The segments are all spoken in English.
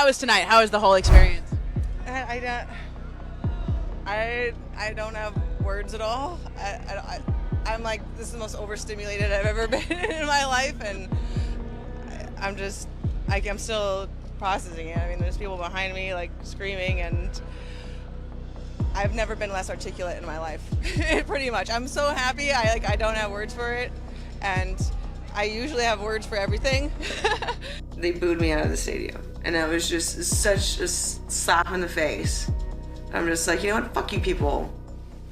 How was tonight? How was the whole experience? I don't have words at all. I'm like, this is the most overstimulated I've ever been in my life, and I'm still processing it. I mean, there's people behind me like screaming, and I've never been less articulate in my life. Pretty much. I'm so happy. I don't have words for it, and I usually have words for everything. They booed me out of the stadium, and it was just such a slap in the face. I'm just like, you know what? Fuck you people.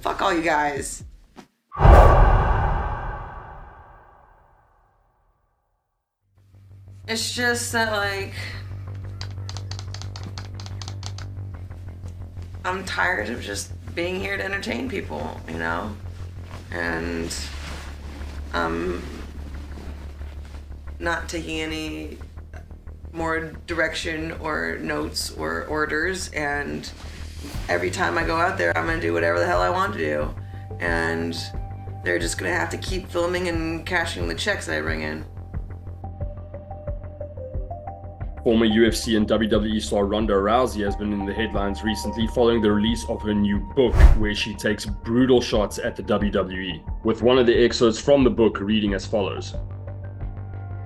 Fuck all you guys. It's just that, like, I'm tired of just being here to entertain people, you know? And I'm not taking any more direction or notes or orders, and every time I go out there, I'm gonna do whatever the hell I want to do. And they're just gonna have to keep filming and cashing the checks that I bring in. Former UFC and WWE star Ronda Rousey has been in the headlines recently following the release of her new book, where she takes brutal shots at the WWE, with one of the excerpts from the book reading as follows.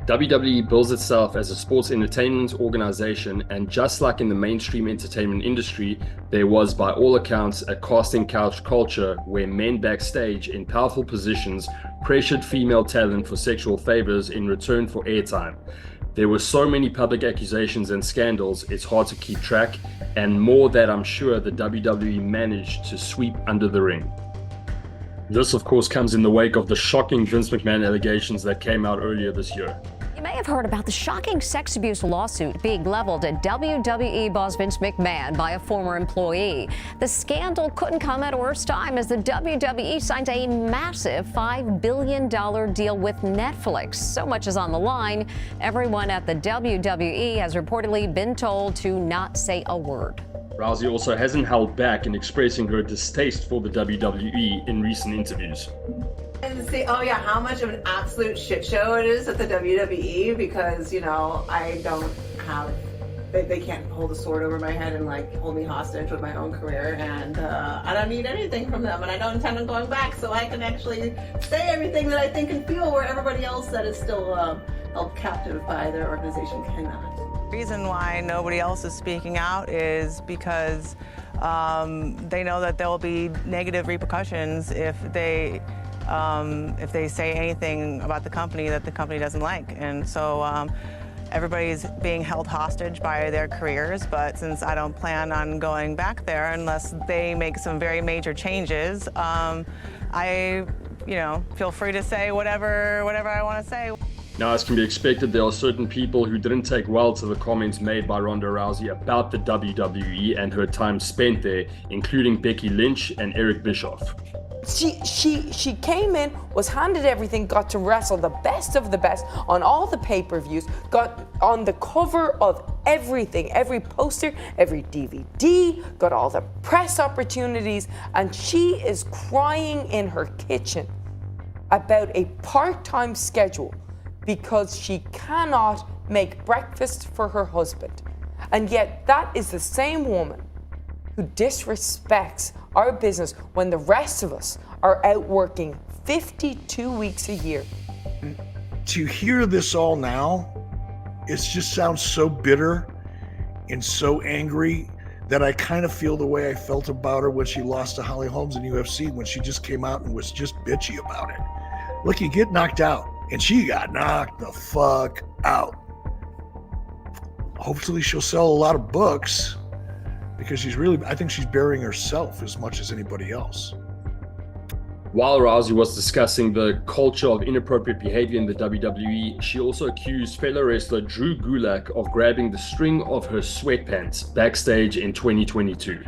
WWE bills itself as a sports entertainment organization, and just like in the mainstream entertainment industry, there was by all accounts a casting couch culture where men backstage in powerful positions pressured female talent for sexual favors in return for airtime. There were so many public accusations and scandals, it's hard to keep track, and more that I'm sure the WWE managed to sweep under the ring. This, of course, comes in the wake of the shocking Vince McMahon allegations that came out earlier this year. You may have heard about the shocking sex abuse lawsuit being leveled at WWE boss Vince McMahon by a former employee. The scandal couldn't come at a worse time as the WWE signs a massive $5 billion deal with Netflix. So much is on the line. Everyone at the WWE has reportedly been told to not say a word. Rousey also hasn't held back in expressing her distaste for the WWE in recent interviews. And see, oh yeah, how much of an absolute shit show it is at the WWE, because, you know, I don't have, they can't hold a sword over my head and like hold me hostage with my own career, and I don't need anything from them, and I don't intend on going back, so I can actually say everything that I think and feel, where everybody else that is still held captive by their organization cannot. The reason why nobody else is speaking out is because they know that there will be negative repercussions if they say anything about the company that the company doesn't like. And so everybody's being held hostage by their careers, but since I don't plan on going back there unless they make some very major changes, I, feel free to say whatever I want to say. Now, as can be expected, there are certain people who didn't take well to the comments made by Ronda Rousey about the WWE and her time spent there, including Becky Lynch and Eric Bischoff. She came in, was handed everything, got to wrestle the best of the best on all the pay-per-views, got on the cover of everything, every poster, every DVD, got all the press opportunities, and she is crying in her kitchen about a part-time schedule because she cannot make breakfast for her husband. And yet that is the same woman who disrespects our business when the rest of us are out working 52 weeks a year. To hear this all now, it just sounds so bitter and so angry that I kind of feel the way I felt about her when she lost to Holly Holmes in UFC, when she just came out and was just bitchy about it. Look, you get knocked out, and she got knocked the fuck out. Hopefully she'll sell a lot of books, because I think she's burying herself as much as anybody else. While Rousey was discussing the culture of inappropriate behavior in the WWE, she also accused fellow wrestler Drew Gulak of grabbing the string of her sweatpants backstage in 2022.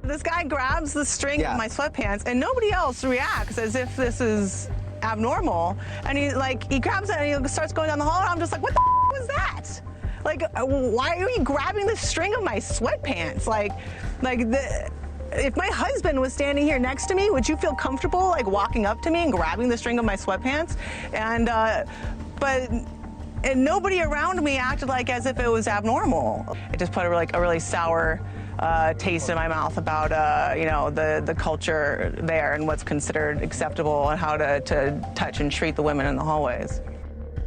This guy grabs the string of my sweatpants, and nobody else reacts as if this is abnormal. And he grabs it and he starts going down the hall, and I'm just like, what the was that? Like, why are you grabbing the string of my sweatpants? If my husband was standing here next to me, would you feel comfortable walking up to me and grabbing the string of my sweatpants? And but And nobody around me acted like as if it was abnormal. It just put a really sour taste in my mouth about the culture there and what's considered acceptable and how to touch and treat the women in the hallways.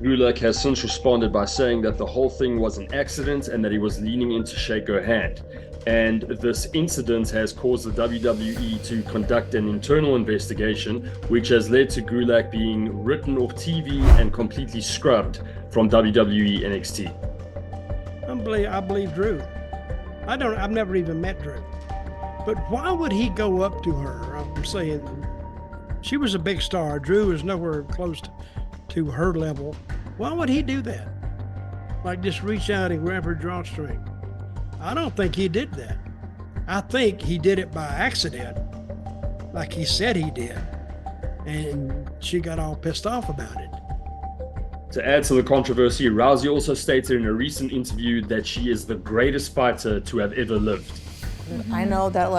Gulak has since responded by saying that the whole thing was an accident and that he was leaning in to shake her hand. And this incident has caused the WWE to conduct an internal investigation, which has led to Gulak being written off TV and completely scrubbed from WWE NXT. I believe Drew. I've never even met Drew. But why would he go up to her? I'm saying she was a big star. Drew is nowhere close to her level. Why would he do that? Like just reach out and grab her drawstring. I don't think he did that. I think he did it by accident, like he said he did. And she got all pissed off about it. To add to the controversy, Rousey also stated in a recent interview that she is the greatest fighter to have ever lived. I know that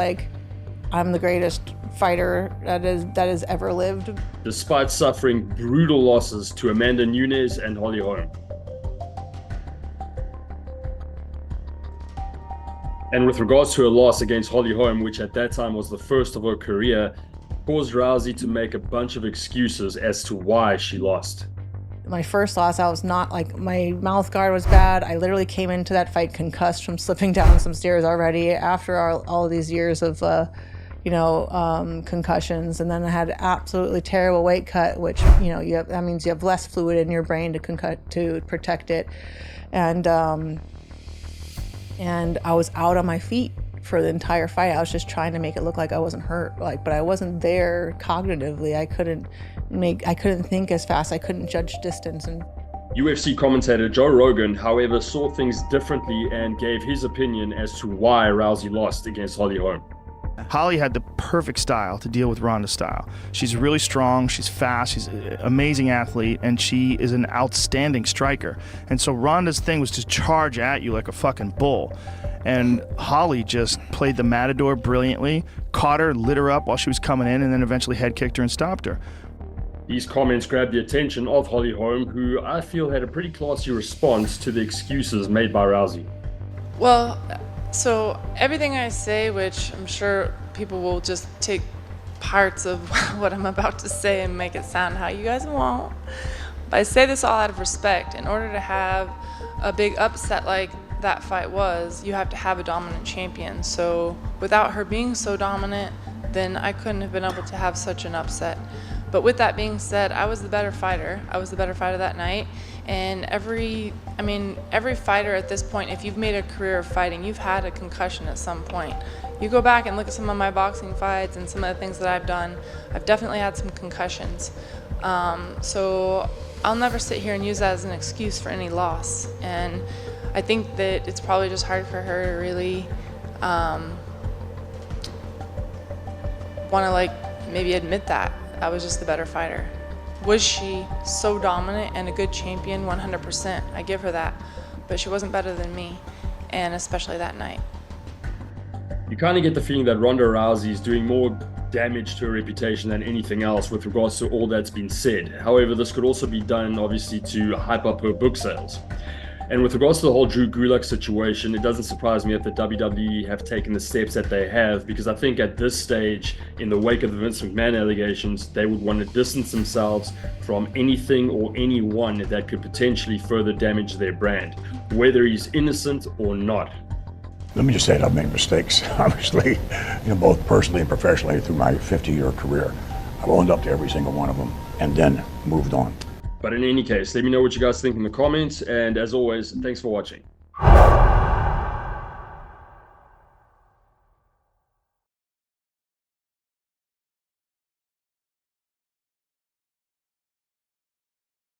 I'm the greatest fighter that has ever lived. Despite suffering brutal losses to Amanda Nunes and Holly Holm. And with regards to her loss against Holly Holm, which at that time was the first of her career, caused Rousey to make a bunch of excuses as to why she lost. My first loss, I was not my mouth guard was bad. I literally came into that fight concussed from slipping down some stairs already after all of these years of, concussions. And then I had absolutely terrible weight cut, which, that means you have less fluid in your brain to protect it. And I was out on my feet for the entire fight. I was just trying to make it look like I wasn't hurt, but I wasn't there cognitively. I couldn't think as fast. I couldn't judge distance. And UFC commentator Joe Rogan, however, saw things differently and gave his opinion as to why Rousey lost against Holly Holm. Holly had the perfect style to deal with Ronda's style. She's really strong, she's fast, she's an amazing athlete, and she is an outstanding striker. And so Ronda's thing was to charge at you like a fucking bull. And Holly just played the matador brilliantly, caught her, lit her up while she was coming in, and then eventually head kicked her and stopped her. These comments grabbed the attention of Holly Holm, who I feel had a pretty classy response to the excuses made by Rousey. Well, so everything I say, which I'm sure people will just take parts of what I'm about to say and make it sound how you guys want. But I say this all out of respect. In order to have a big upset like that fight was, you have to have a dominant champion. So without her being so dominant, then I couldn't have been able to have such an upset. But with that being said, I was the better fighter. I was the better fighter that night. And every fighter at this point, if you've made a career of fighting, you've had a concussion at some point. You go back and look at some of my boxing fights and some of the things that I've done, I've definitely had some concussions. So I'll never sit here and use that as an excuse for any loss. And I think that it's probably just hard for her to really want to maybe admit that I was just the better fighter. Was she so dominant and a good champion? 100%. I give her that. But she wasn't better than me, and especially that night. You kind of get the feeling that Ronda Rousey is doing more damage to her reputation than anything else with regards to all that's been said. However, this could also be done, obviously, to hype up her book sales. And with regards to the whole Drew Gulak situation, it doesn't surprise me that the WWE have taken the steps that they have, because I think at this stage, in the wake of the Vince McMahon allegations, they would want to distance themselves from anything or anyone that could potentially further damage their brand, whether he's innocent or not. Let me just say that I've made mistakes, obviously, both personally and professionally through my 50-year career. I've owned up to every single one of them and then moved on. But in any case, let me know what you guys think in the comments, and as always, thanks for watching.